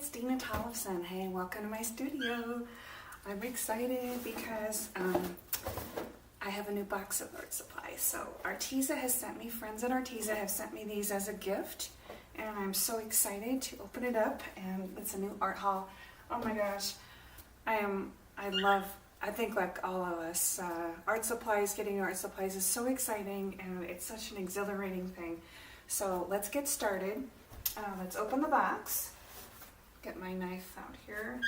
it's Dena Tollefson. Hey, welcome to my studio. I'm excited because I have a new box of art supplies. So Arteza has sent me, friends at Arteza have sent me these as a gift, and I'm so excited to open it up, and it's a new art haul. Oh my gosh, I think like all of us, art supplies, getting art supplies is so exciting, and it's such an exhilarating thing. So let's get started. Let's open the box. Get my knife out here.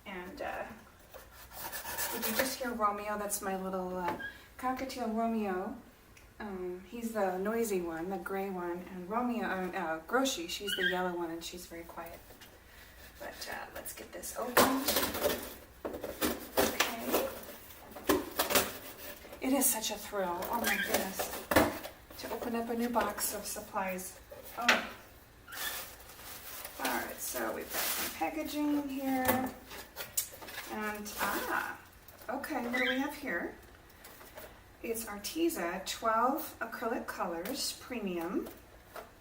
And did you just hear Romeo? That's my little cockatiel Romeo. He's the noisy one, the gray one, and Romeo, Groshi, she's the yellow one, and she's very quiet. But let's get this open. Okay. It is such a thrill. Oh my goodness. To open up a new box of supplies. Oh. Alright, so we've got some packaging here. And, okay, what do we have here? It's Arteza 12 Acrylic Colors Premium.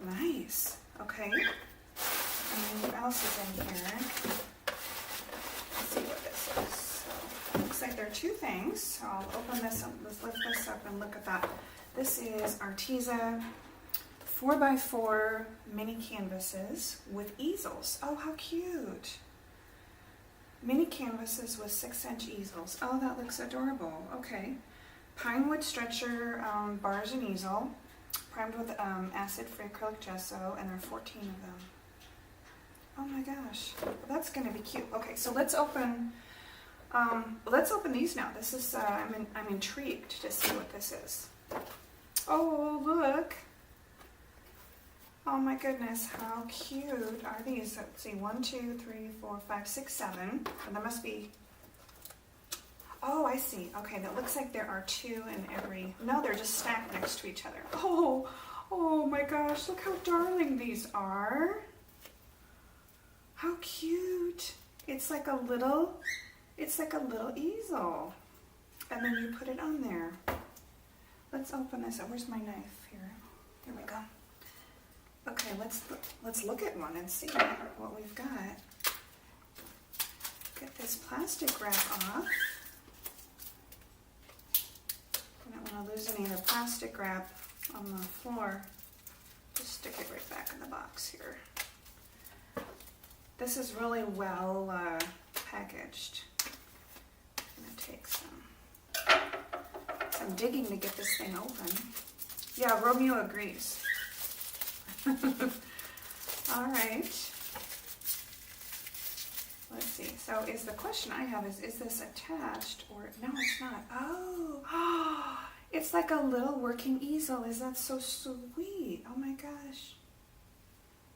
Nice. Okay. And what else is in here? Let's see what this is. So, looks like there are two things. So I'll open this up. Let's lift this up and look at that. This is Arteza 4x4 mini canvases with easels. Oh, how cute. Mini canvases with 6-inch easels. Oh, that looks adorable. Okay. Pinewood stretcher bars and easel, primed with acid-free acrylic gesso, and there are 14 of them. Oh my gosh, well, that's going to be cute. Okay, so let's open these now. This is I'm intrigued to see what this is. Oh, look. Oh my goodness, how cute are these? Let's see, 1, 2, 3, 4, 5, 6, 7. And there must be, oh, I see. Okay, that looks like there are 2 in every, no, they're just stacked next to each other. Oh my gosh, look how darling these are. How cute. It's like a little easel. And then you put it on there. Let's open this up. Where's my knife? Here we go. Okay, let's look at one and see what we've got. Get this plastic wrap off. I don't want to lose any of the plastic wrap on the floor. Just stick it right back in the box here. This is really well packaged. I'm going to take some digging to get this thing open. Yeah, Romeo agrees. All right. Let's see. So is the question I have is this attached or no, it's not. Oh, it's like a little working easel. Is that so sweet? Oh my gosh.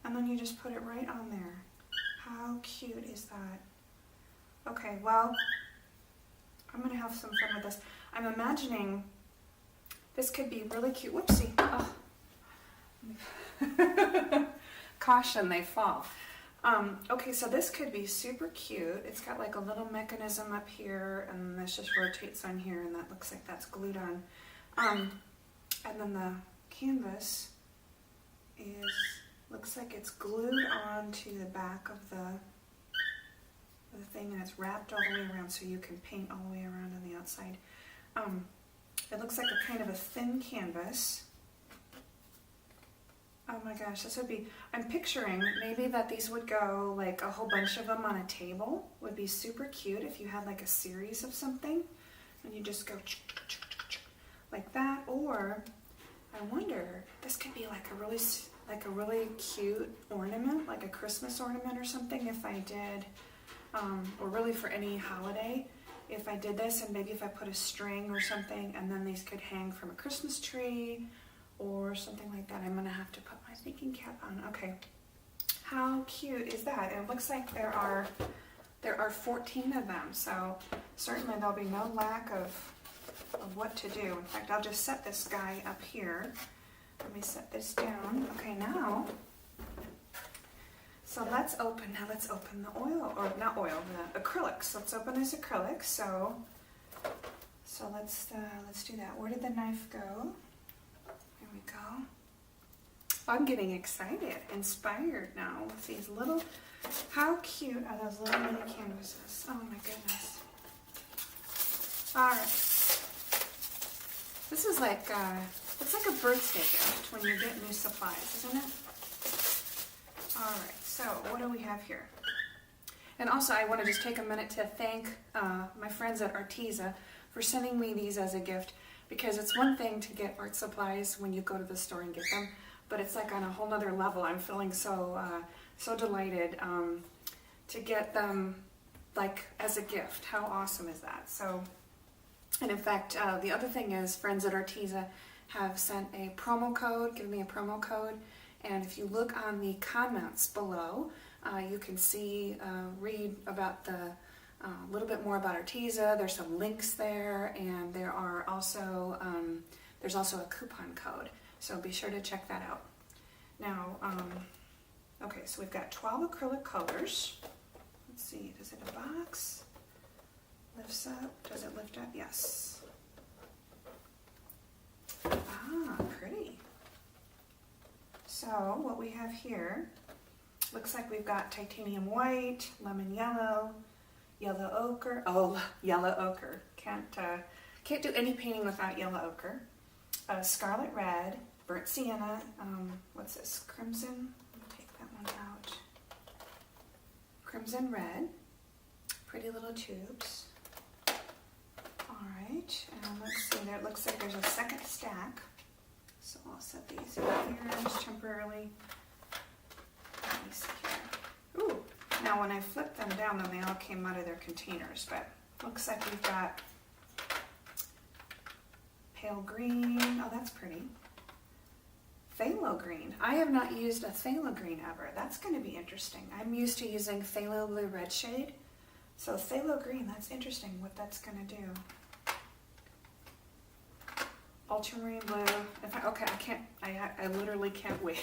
And then you just put it right on there. How cute is that? Okay, well, I'm going to have some fun with this. I'm imagining this could be really cute. Whoopsie. Oh. Caution, they fall. Okay, so this could be super cute. It's got like a little mechanism up here, and this just rotates on here, and that looks like that's glued on. And then the canvas looks like it's glued onto the back of the thing, and it's wrapped all the way around so you can paint all the way around on the outside. It looks like a kind of a thin canvas. Oh my gosh, this would be, I'm picturing maybe that these would go, like a whole bunch of them on a table would be super cute if you had like a series of something and you just go like that. Or I wonder, this could be like a really cute ornament, like a Christmas ornament or something if I did, or really for any holiday, if I did this, and maybe if I put a string or something, and then these could hang from a Christmas tree or something like that. I'm going to have to put my thinking cap on. Okay. How cute is that? It looks like there are 14 of them, so certainly there'll be no lack of what to do. In fact, I'll just set this guy up here. Let me set this down. Okay, now, so let's open the oil, or not oil, the acrylics. Let's open this acrylic. So let's do that. Where did the knife go? Here we go. I'm getting excited, inspired now with these little, how cute are those little mini canvases? Oh my goodness. All right. This is like, it's like a birthday gift when you get new supplies, isn't it? All right, so what do we have here? And also I want to just take a minute to thank my friends at Arteza for sending me these as a gift, because it's one thing to get art supplies when you go to the store and get them, but it's like on a whole nother level. I'm feeling so so delighted to get them like as a gift. How awesome is that? So, and in fact, the other thing is friends at Arteza have sent a promo code, given me a promo code, and if you look on the comments below, you can see, read about the a little bit more about Arteza. There's some links there, and there are also there's also a coupon code, so be sure to check that out. Now, okay, so we've got 12 acrylic colors. Let's see, does it a box? Lifts up? Does it lift up? Yes. Ah, pretty. So what we have here looks like we've got titanium white, lemon yellow, yellow ochre. Oh, yellow ochre. Can't do any painting without yellow ochre. Scarlet red, burnt sienna. What's this? Crimson. Let me take that one out. Crimson red. Pretty little tubes. All right, and let's see. There it looks like there's a second stack. So I'll set these in here just temporarily. Let me see here. Ooh. Now when I flipped them down, then they all came out of their containers, but looks like we've got pale green. Oh, that's pretty. Phthalo green. I have not used a phthalo green ever. That's going to be interesting. I'm used to using phthalo blue red shade. So phthalo green, that's interesting what that's going to do. Ultramarine blue. Okay, I literally can't wait.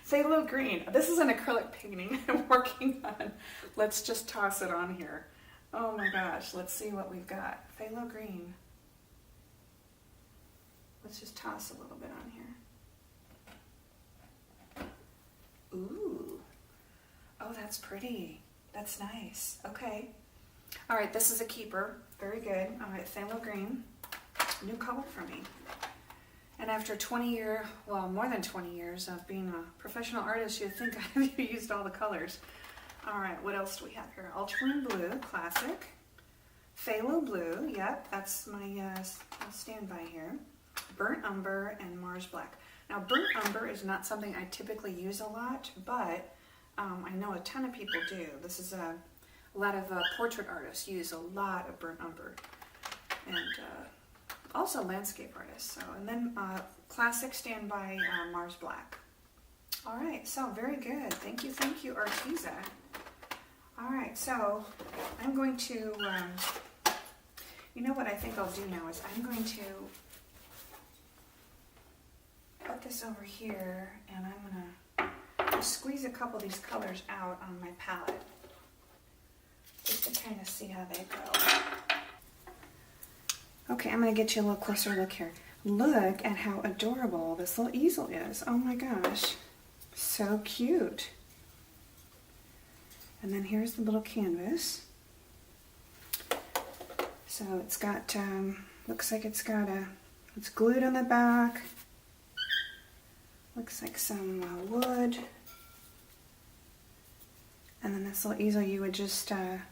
Phthalo green. This is an acrylic painting I'm working on. Let's just toss it on here. Oh my gosh, let's see what we've got. Phthalo green. Let's just toss a little bit on here. Ooh. Oh, that's pretty. That's nice. Okay. All right, this is a keeper. Very good. All right, phthalo green. New color for me. And after more than 20 years of being a professional artist, you'd think I've used all the colors. All right, what else do we have here? Ultramarine blue, classic. Phthalo blue, yep, that's my standby here. Burnt umber and Mars black. Now, burnt umber is not something I typically use a lot, but I know a ton of people do. This is a lot of portrait artists use a lot of burnt umber. And also landscape artists. So, and then classic standby Mars black. All right, so very good. Thank you, Arteza. All right, so I'm going to, you know what I think I'll do now is I'm going to put this over here, and I'm gonna squeeze a couple of these colors out on my palette just to kind of see how they go. Okay, I'm going to get you a little closer look here. Look at how adorable this little easel is. Oh my gosh. So cute. And then here's the little canvas. So it's got, looks like it's glued on the back. Looks like some wood. And then this little easel, you would just, can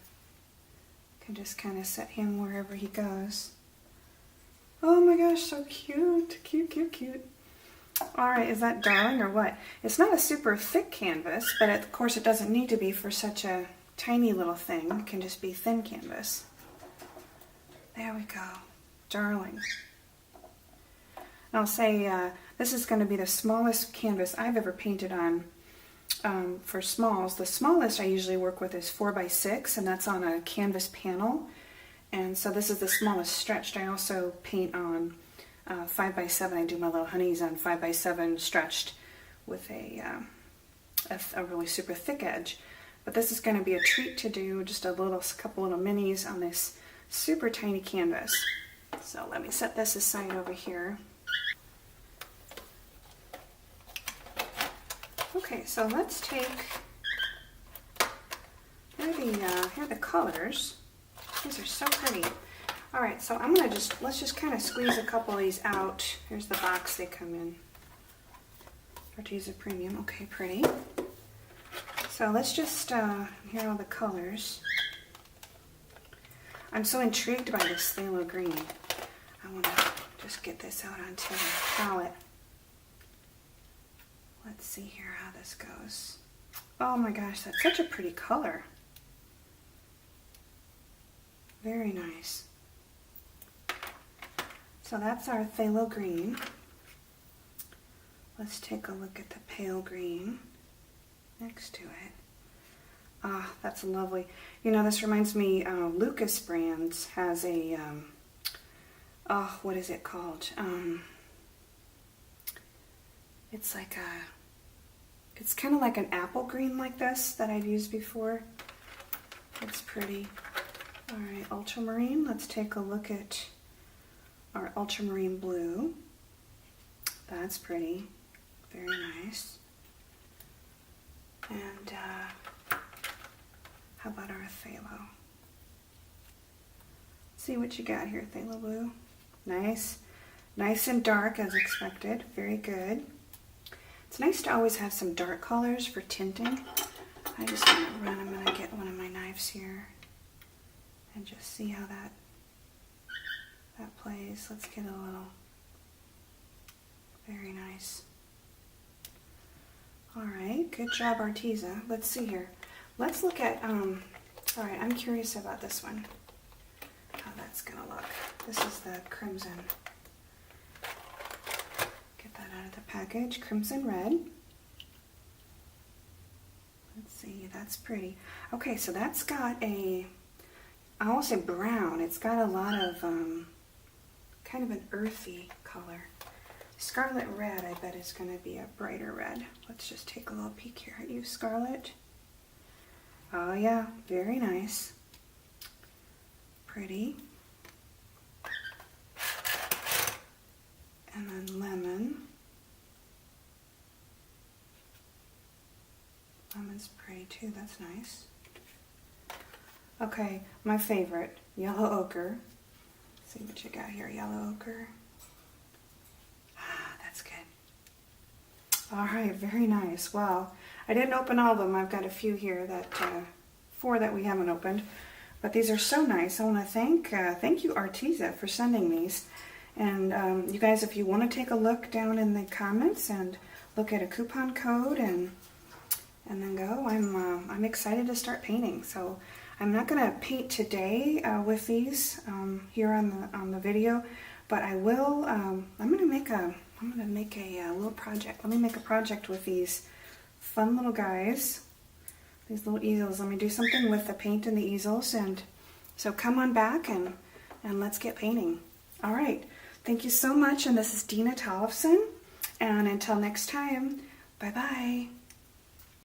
just kind of set him wherever he goes. Oh my gosh, so cute. Cute, cute, cute. Alright, is that darling or what? It's not a super thick canvas, but of course it doesn't need to be for such a tiny little thing. It can just be thin canvas. There we go. Darling. And I'll say this is going to be the smallest canvas I've ever painted on for smalls. The smallest I usually work with is 4x6, and that's on a canvas panel. And so this is the smallest stretched. I also paint on 5x7. I do my little honeys on 5x7 stretched with a really super thick edge. But this is going to be a treat to do, just couple little minis on this super tiny canvas. So let me set this aside over here. Okay, so let's take, here are the colors. These are so pretty. All right, so I'm gonna let's just kind of squeeze a couple of these out. Here's the box they come in. Arteza Premium, okay, pretty. So let's just, here are all the colors. I'm so intrigued by this phthalo green. I want to just get this out onto the palette. Let's see here how this goes. Oh my gosh, that's such a pretty color. Very nice. So that's our phthalo green. Let's take a look at the pale green next to it. Ah, that's lovely. You know, this reminds me, Lucas Brands has a, oh, what is it called? It's like it's kind of like an apple green like this that I've used before. It's pretty. All right, ultramarine. Let's take a look at our ultramarine blue. That's pretty. Very nice. And how about our phthalo? See what you got here, phthalo blue. Nice. Nice and dark as expected. Very good. It's nice to always have some dark colors for tinting. I'm going to get one of my knives here and just see how that plays. Let's get a little. Very nice. All right, good job, Arteza. Let's see here. Let's look at, all right, I'm curious about this one, how that's gonna look. This is the crimson. Get that out of the package, crimson red. Let's see, that's pretty. Okay, so that's got I won't say brown, it's got a lot of kind of an earthy color. Scarlet red, I bet is going to be a brighter red. Let's just take a little peek here at you, Scarlet. Oh yeah, very nice. Pretty. And then lemon. Lemon's pretty too, that's nice. Okay, my favorite, yellow ochre. Let's see what you got here, yellow ochre. That's good. All right, very nice. Wow, I didn't open all of them. I've got a few here that, 4 that we haven't opened, but these are so nice. I want to thank you, Arteza, for sending these. And you guys, if you want to take a look down in the comments and look at a coupon code and then go, I'm excited to start painting. So I'm not going to paint today with these here on the video, but I will. I'm going to make a little project. Let me make a project with these fun little guys, these little easels. Let me do something with the paint and the easels, and so come on back and let's get painting. All right, thank you so much, and this is Dena Tollefson, and until next time, bye-bye.